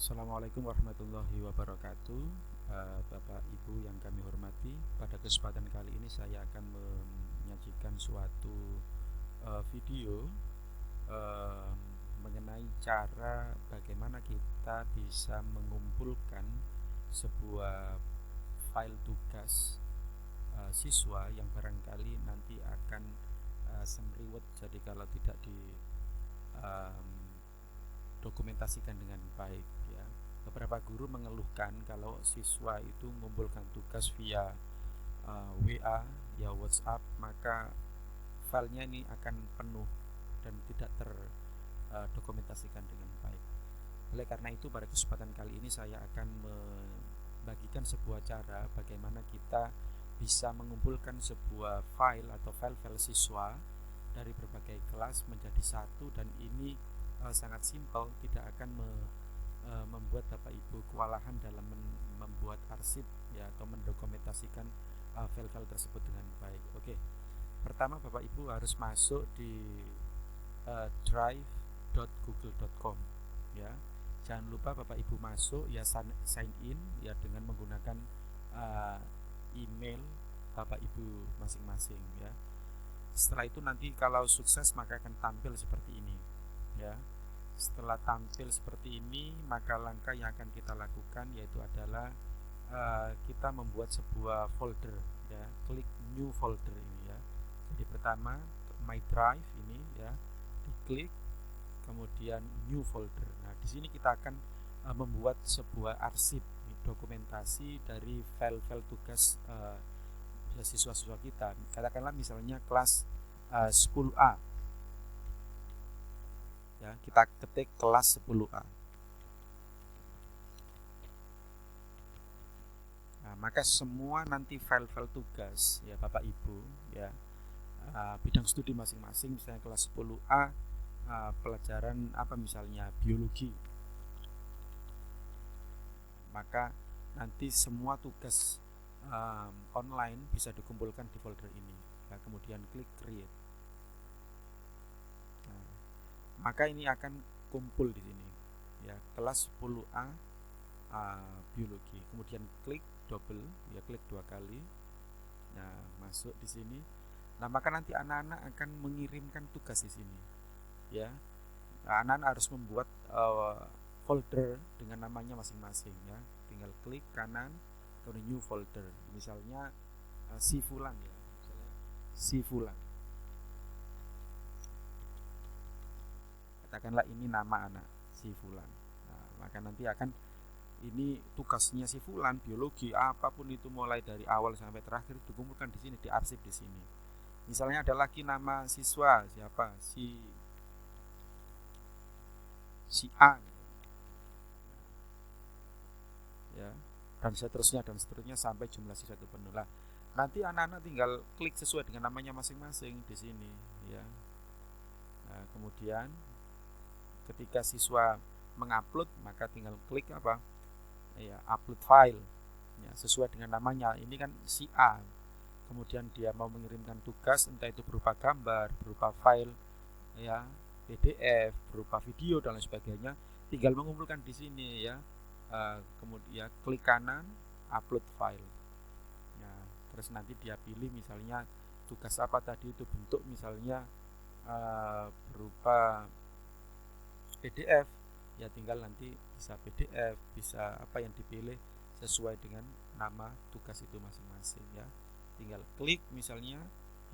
Assalamualaikum warahmatullahi wabarakatuh. Bapak Ibu yang kami hormati, pada kesempatan kali ini saya akan menyajikan suatu video eh, mengenai cara bagaimana kita bisa mengumpulkan sebuah file tugas siswa yang barangkali nanti akan semriwet, jadi kalau tidak di dokumentasikan dengan baik ya. Beberapa guru mengeluhkan kalau siswa itu mengumpulkan tugas via WA ya WhatsApp, maka filenya ini akan penuh dan tidak terdokumentasikan dengan baik. Oleh karena itu pada kesempatan kali ini saya akan membagikan sebuah cara bagaimana kita bisa mengumpulkan sebuah file atau file-file siswa dari berbagai kelas menjadi satu, dan ini sangat simpel, tidak akan membuat Bapak Ibu kewalahan dalam membuat arsip ya, atau mendokumentasikan file-file tersebut dengan baik. Oke. Pertama Bapak Ibu harus masuk di drive.google.com ya. Jangan lupa Bapak Ibu masuk ya, sign in ya dengan menggunakan email Bapak Ibu masing-masing ya. Setelah itu nanti kalau sukses maka akan tampil seperti ini ya. Setelah tampil seperti ini, maka langkah yang akan kita lakukan yaitu adalah kita membuat sebuah folder ya. Klik new folder ini ya. Jadi pertama my drive ini ya, diklik, kemudian new folder. Nah, di sini kita akan membuat sebuah arsip dokumentasi dari file-file tugas siswa-siswa kita. Katakanlah misalnya kelas 10A ya, kita ketik kelas 10A. Nah, maka semua nanti file-file tugas ya Bapak Ibu ya, bidang studi masing-masing, misalnya kelas 10A pelajaran apa misalnya biologi, maka nanti semua tugas online bisa dikumpulkan di folder ini ya, kemudian klik create. Nah, maka ini akan kumpul di sini ya, kelas 10A biologi, kemudian klik double ya, klik 2 kali. Nah, masuk di sini. Nah, maka nanti anak-anak akan mengirimkan tugas di sini ya. Nah, anak-anak harus membuat folder dengan namanya masing-masing ya. Tinggal klik kanan, kemudian new folder, misalnya si fulan ya, misalnya si fulan. Katakanlah ini nama anak si fulan. Nah, maka nanti akan ini tugasnya si fulan biologi, apapun itu mulai dari awal sampai terakhir dikumpulkan di sini, diarsip di sini. Misalnya ada lagi nama siswa siapa, si A ya, dan seterusnya sampai jumlah siswa itu penuh. Lah, nanti anak-anak tinggal klik sesuai dengan namanya masing-masing di sini ya. Nah, kemudian ketika siswa mengupload maka tinggal klik apa ya, upload file ya, sesuai dengan namanya. Ini kan si A, kemudian dia mau mengirimkan tugas, entah itu berupa gambar, berupa file ya, PDF, berupa video dan lain sebagainya, tinggal mengumpulkan di sini ya. Kemudian klik kanan upload file ya, terus nanti dia pilih misalnya tugas apa tadi itu, bentuk misalnya berupa PDF ya, tinggal nanti bisa PDF, bisa apa yang dipilih sesuai dengan nama tugas itu masing-masing ya. Tinggal klik misalnya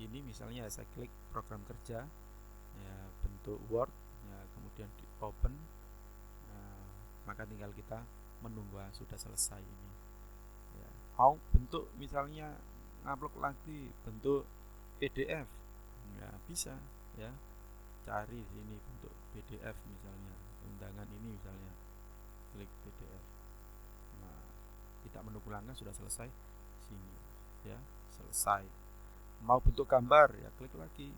ini, misalnya saya klik program kerja ya, bentuk Word ya, kemudian di open. Nah, maka tinggal kita menunggu sudah selesai ini ya. Mau bentuk misalnya ngupload lagi bentuk PDF ya, bisa ya, cari sini bentuk PDF misalnya undangan ini misalnya, klik PDF. Nah, tidak menunggu lama sudah selesai sini ya, selesai. Mau bentuk gambar ya, klik lagi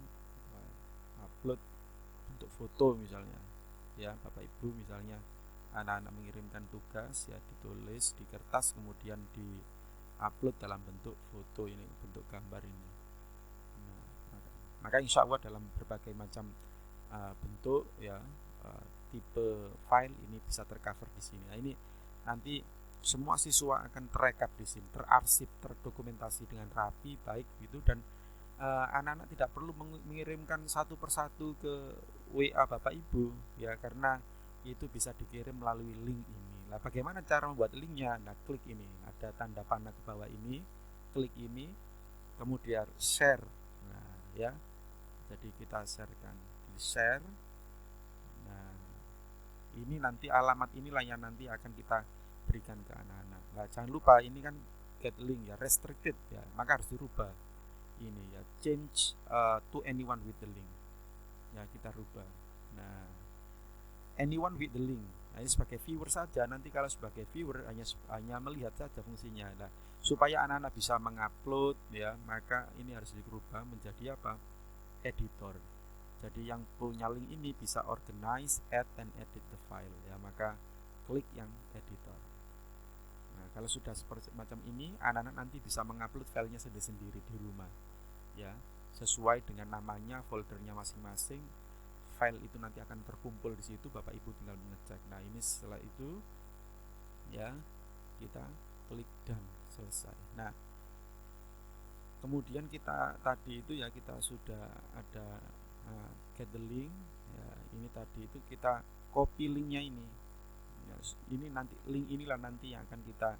upload bentuk foto misalnya ya. Bapak Ibu misalnya anak-anak mengirimkan tugas ya, ditulis di kertas kemudian di upload dalam bentuk foto ini, bentuk gambar ini. Nah, maka insya Allah dalam berbagai macam bentuk ya, tipe file ini bisa tercover di sini. Nah, ini nanti semua siswa akan terekap di sini, terarsip, terdokumentasi dengan rapi, baik gitu, dan anak-anak tidak perlu mengirimkan satu persatu ke WA Bapak Ibu ya, karena itu bisa dikirim melalui link ini. Nah, bagaimana cara membuat linknya? Nah, klik ini, ada tanda panah ke bawah ini, klik ini, kemudian share. Nah, ya, jadi kita sharekan, di share. Nah, ini nanti alamat inilah yang nanti akan kita berikan ke anak-anak. Nah, jangan lupa ini kan get link ya, restricted ya, maka harus dirubah ini ya, change to anyone with the link ya, kita rubah. Nah, anyone with the link, nah, ini sebagai viewer saja, nanti kalau sebagai viewer hanya melihat saja fungsinya. Nah, supaya anak-anak bisa mengupload ya, maka ini harus dirubah menjadi apa, editor. Jadi yang punya link ini bisa organize, add and edit the file ya, maka klik yang editor. Nah, kalau sudah seperti macam ini, anak-anak nanti bisa mengupload filenya sendiri-sendiri di rumah ya, sesuai dengan namanya, foldernya masing-masing. File itu nanti akan terkumpul di situ, Bapak Ibu tinggal mengecek. Nah, ini setelah itu ya, kita klik dan selesai. Nah, kemudian kita tadi itu ya, kita sudah ada get the link ya, ini tadi itu kita copy linknya ini ya, ini nanti link inilah nanti yang akan kita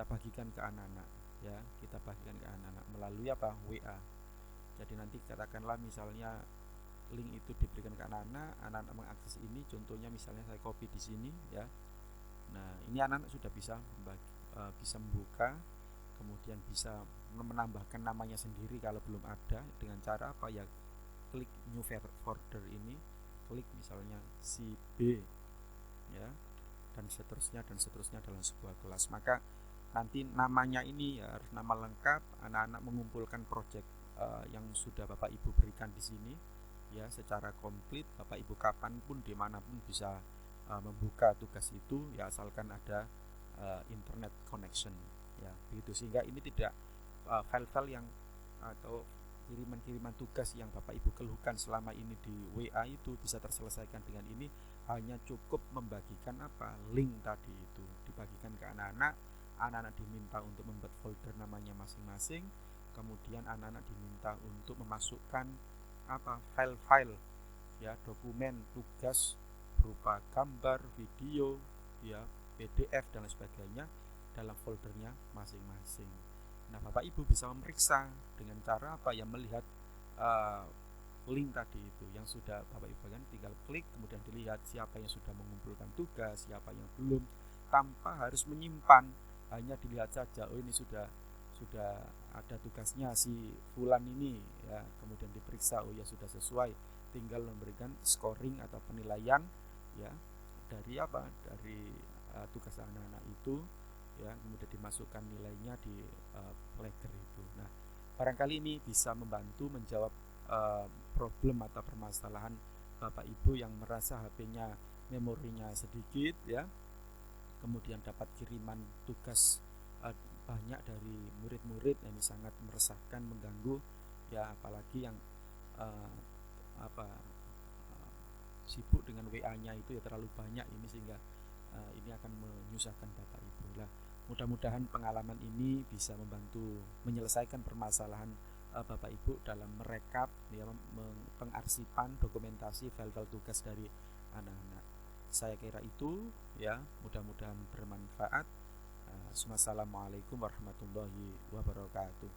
bagikan ke anak-anak ya, kita bagikan ke anak-anak melalui apa, WA. Jadi nanti katakanlah misalnya link itu diberikan ke anak-anak, anak-anak mengakses ini, contohnya misalnya saya copy di sini ya. Nah, ini anak-anak sudah bisa bisa membuka, kemudian bisa menambahkan namanya sendiri kalau belum ada, dengan cara apa ya, klik new folder ini, klik misalnya si B ya, dan seterusnya dalam sebuah kelas. Maka nanti namanya ini ya harus nama lengkap, anak-anak mengumpulkan project yang sudah Bapak Ibu berikan di sini ya, secara komplit. Bapak Ibu kapanpun dimanapun bisa membuka tugas itu ya, asalkan ada internet connection ya, begitu. Sehingga ini tidak file-file yang atau kiriman-kiriman tugas yang Bapak Ibu keluhkan selama ini di WA itu bisa terselesaikan dengan ini. Hanya cukup membagikan apa, link tadi itu dibagikan ke anak-anak. Anak-anak diminta untuk membuat folder namanya masing-masing, kemudian anak-anak diminta untuk memasukkan apa, file-file ya, dokumen tugas berupa gambar, video ya, PDF dan lain sebagainya dalam foldernya masing-masing. Nah, Bapak Ibu bisa memeriksa dengan cara apa, yang melihat link tadi itu yang sudah Bapak Ibu kan, tinggal klik kemudian dilihat siapa yang sudah mengumpulkan tugas, siapa yang belum, tanpa harus menyimpan, hanya dilihat saja, oh ini sudah ada tugasnya si fulan ini ya, kemudian diperiksa, oh ya sudah sesuai, tinggal memberikan scoring atau penilaian ya, dari apa, dari tugas anak-anak itu ya, kemudian dimasukkan nilainya di flager itu. Nah, barangkali ini bisa membantu menjawab problem atau permasalahan Bapak Ibu yang merasa HP-nya memorinya sedikit ya, kemudian dapat kiriman tugas banyak dari murid-murid, ini sangat meresahkan, mengganggu ya, apalagi yang sibuk dengan WA-nya itu ya terlalu banyak ini, sehingga ini akan menyusahkan Bapak Ibu. Nah, mudah-mudahan pengalaman ini bisa membantu menyelesaikan permasalahan Bapak Ibu dalam merekap ya, pengarsipan dokumentasi file-file tugas dari anak-anak. Saya kira itu ya, mudah-mudahan bermanfaat. Assalamualaikum warahmatullahi wabarakatuh.